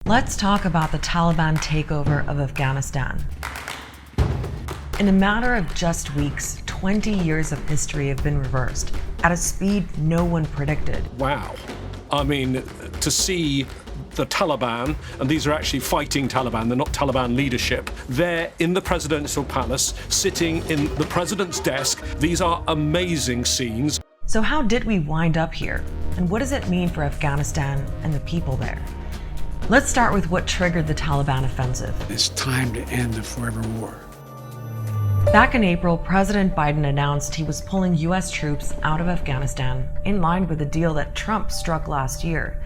Let's talk about the Taliban takeover of Afghanistan. In a matter of just weeks, 20 years of history have been reversed at a speed no one predicted. Wow. I mean, to see the Taliban, and these are actually fighting Taliban, they're not Taliban leadership, they're in the presidential palace, sitting in the president's desk. These are amazing scenes. So how did we wind up here? And what does it mean for Afghanistan and the people there? Let's start with what triggered the Taliban offensive. It's time to end the forever war. Back in April, President Biden announced he was pulling U.S. troops out of Afghanistan in line with a deal that Trump struck last year.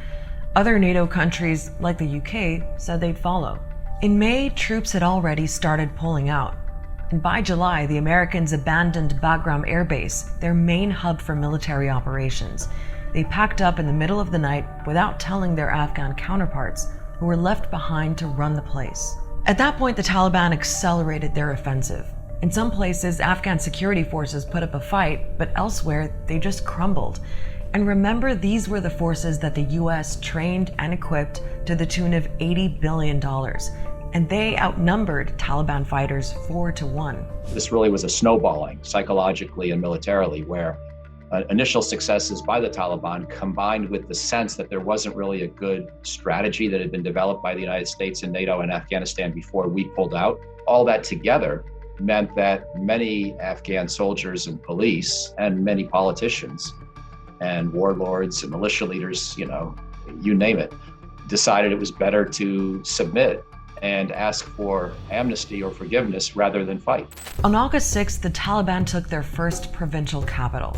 Other NATO countries, like the UK, said they'd follow. In May, troops had already started pulling out. And by July, the Americans abandoned Bagram Air Base, their main hub for military operations. They packed up in the middle of the night without telling their Afghan counterparts, who were left behind to run the place. At that point, the Taliban accelerated their offensive. In some places, Afghan security forces put up a fight, but elsewhere, they just crumbled. And remember, these were the forces that the US trained and equipped to the tune of $80 billion. And they outnumbered Taliban fighters 4-1. This really was a snowballing psychologically and militarily, where initial successes by the Taliban combined with the sense that there wasn't really a good strategy that had been developed by the United States and NATO and Afghanistan before we pulled out. All that together meant that many Afghan soldiers and police and many politicians and warlords and militia leaders, you name it, decided it was better to submit and ask for amnesty or forgiveness rather than fight. On August 6th, the Taliban took their first provincial capital.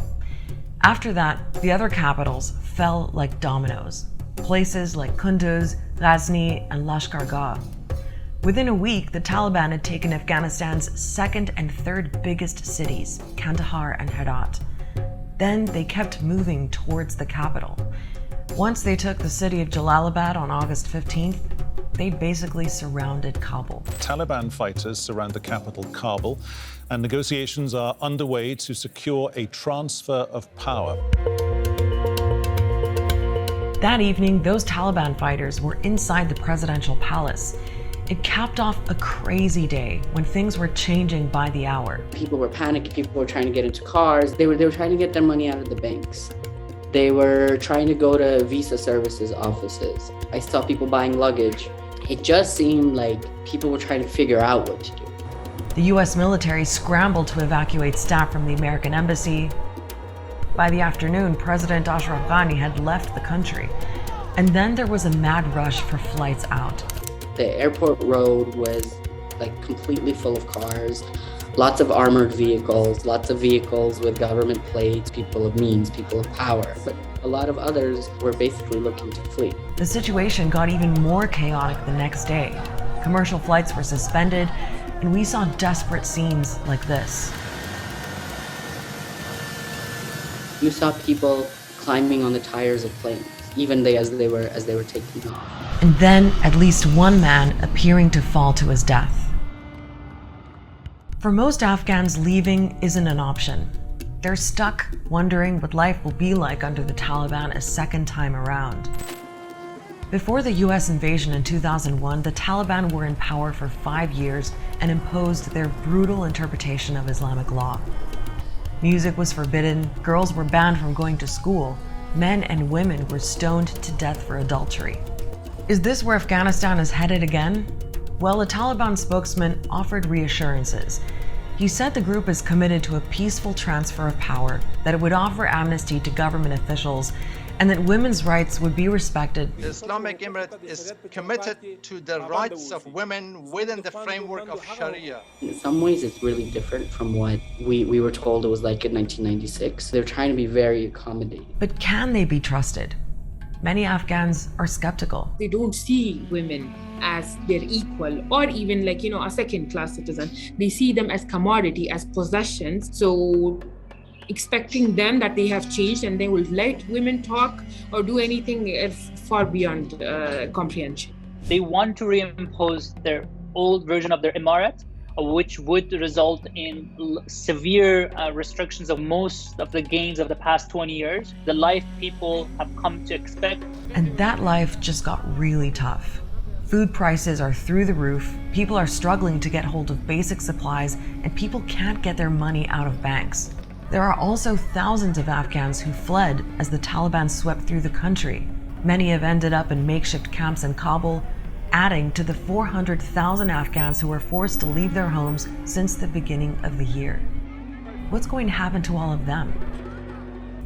After that, the other capitals fell like dominoes. Places like Kunduz, Ghazni, and Lashkar-Gah. Within a week, the Taliban had taken Afghanistan's second and third biggest cities, Kandahar and Herat. Then they kept moving towards the capital. Once they took the city of Jalalabad on August 15th, they basically surrounded Kabul. Taliban fighters surround the capital, Kabul, and negotiations are underway to secure a transfer of power. That evening, those Taliban fighters were inside the presidential palace. It capped off a crazy day when things were changing by the hour. People were panicking, people were trying to get into cars. They were trying to get their money out of the banks. They were trying to go to visa services offices. I saw people buying luggage. It just seemed like people were trying to figure out what to do. The US military scrambled to evacuate staff from the American embassy. By the afternoon, President Ashraf Ghani had left the country. And then there was a mad rush for flights out. The airport road was completely full of cars, lots of armored vehicles, lots of vehicles with government plates, people of means, people of power. But a lot of others were basically looking to flee. The situation got even more chaotic the next day. Commercial flights were suspended, and we saw desperate scenes like this. You saw people climbing on the tires of planes, even as they were taking off. And then at least one man appearing to fall to his death. For most Afghans, leaving isn't an option. They're stuck wondering what life will be like under the Taliban a second time around. Before the US invasion in 2001, the Taliban were in power for 5 years and imposed their brutal interpretation of Islamic law. Music was forbidden, girls were banned from going to school, men and women were stoned to death for adultery. Is this where Afghanistan is headed again? Well, a Taliban spokesman offered reassurances. He said the group is committed to a peaceful transfer of power, that it would offer amnesty to government officials, and that women's rights would be respected. The Islamic Emirate is committed to the rights of women within the framework of Sharia. In some ways, it's really different from what we were told it was like in 1996. They're trying to be very accommodating. But can they be trusted? Many Afghans are skeptical. They don't see women as their equal or even a second-class citizen. They see them as commodity, as possessions. So expecting them that they have changed and they will let women talk or do anything is far beyond comprehension. They want to reimpose their old version of their emirate, which would result in severe restrictions of most of the gains of the past 20 years, the life people have come to expect. And that life just got really tough. Food prices are through the roof, people are struggling to get hold of basic supplies, and people can't get their money out of banks. There are also thousands of Afghans who fled as the Taliban swept through the country. Many have ended up in makeshift camps in Kabul, adding to the 400,000 Afghans who were forced to leave their homes since the beginning of the year. What's going to happen to all of them?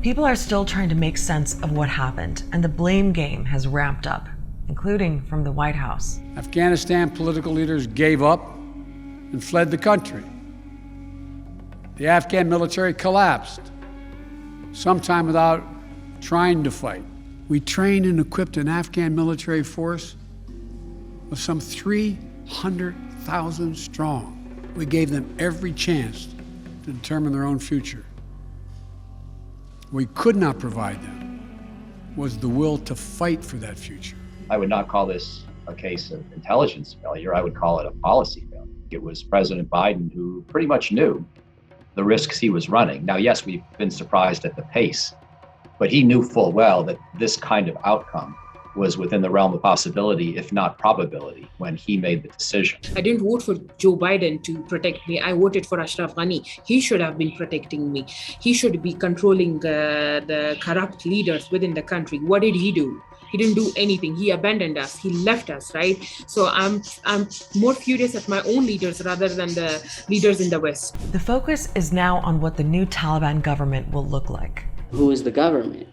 People are still trying to make sense of what happened, and the blame game has ramped up, including from the White House. Afghanistan political leaders gave up and fled the country. The Afghan military collapsed, sometime without trying to fight. We trained and equipped an Afghan military force of some 300,000 strong. We gave them every chance to determine their own future. We could not provide them was the will to fight for that future. I would not call this a case of intelligence failure. I would call it a policy failure. It was President Biden who pretty much knew the risks he was running. Now, yes, we've been surprised at the pace, but he knew full well that this kind of outcome was within the realm of possibility, if not probability, when he made the decision. I didn't vote for Joe Biden to protect me. I voted for Ashraf Ghani. He should have been protecting me. He should be controlling the corrupt leaders within the country. What did he do? He didn't do anything. He abandoned us. He left us, right? So I'm more furious at my own leaders rather than the leaders in the West. The focus is now on what the new Taliban government will look like. Who is the government?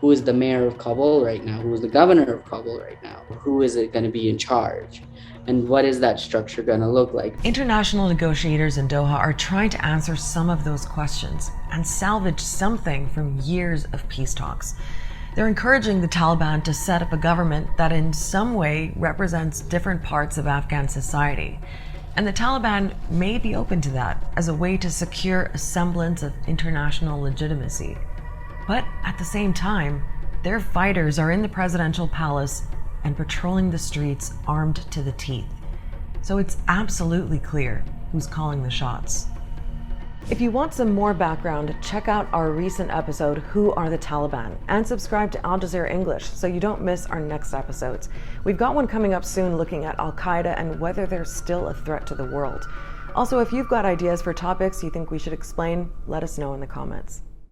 Who is the mayor of Kabul right now? Who is the governor of Kabul right now? Who is it going to be in charge? And what is that structure going to look like? International negotiators in Doha are trying to answer some of those questions and salvage something from years of peace talks. They're encouraging the Taliban to set up a government that in some way represents different parts of Afghan society. And the Taliban may be open to that as a way to secure a semblance of international legitimacy. But at the same time, their fighters are in the presidential palace and patrolling the streets armed to the teeth. So it's absolutely clear who's calling the shots. If you want some more background, check out our recent episode, Who Are the Taliban? And subscribe to Al Jazeera English so you don't miss our next episodes. We've got one coming up soon looking at Al-Qaeda and whether they're still a threat to the world. Also, if you've got ideas for topics you think we should explain, let us know in the comments.